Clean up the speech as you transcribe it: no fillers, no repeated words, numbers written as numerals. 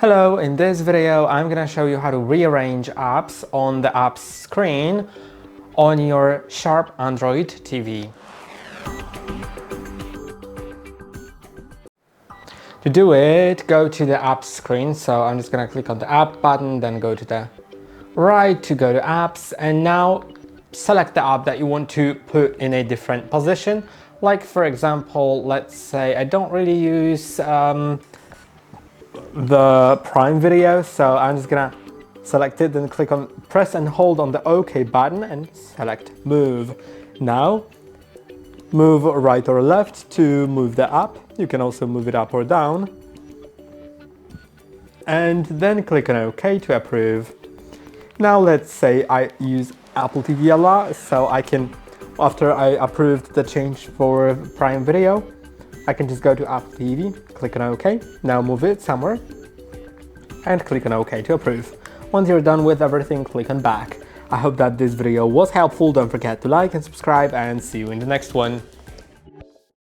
Hello, in this video I'm gonna show you how to rearrange apps on the apps screen on your Sharp Android TV. To do it, go to the apps screen. So I'm just gonna click on the app button, then go to the right to go to apps, and now select the app that you want to put in a different position. Like for example, let's say I don't really use the Prime Video, so I'm just gonna select it, then click on press and hold on the OK button and select move. Now move right or left to move the app. You can also move it up or down, and then click on OK to approve. Now let's say I use Apple TV a lot, so I can, after I approved the change for Prime Video, I can just go to Apple TV, click on OK, now move it somewhere, and click on OK to approve. Once you're done with everything, click on back. I hope that this video was helpful. Don't forget to like and subscribe, and see you in the next one.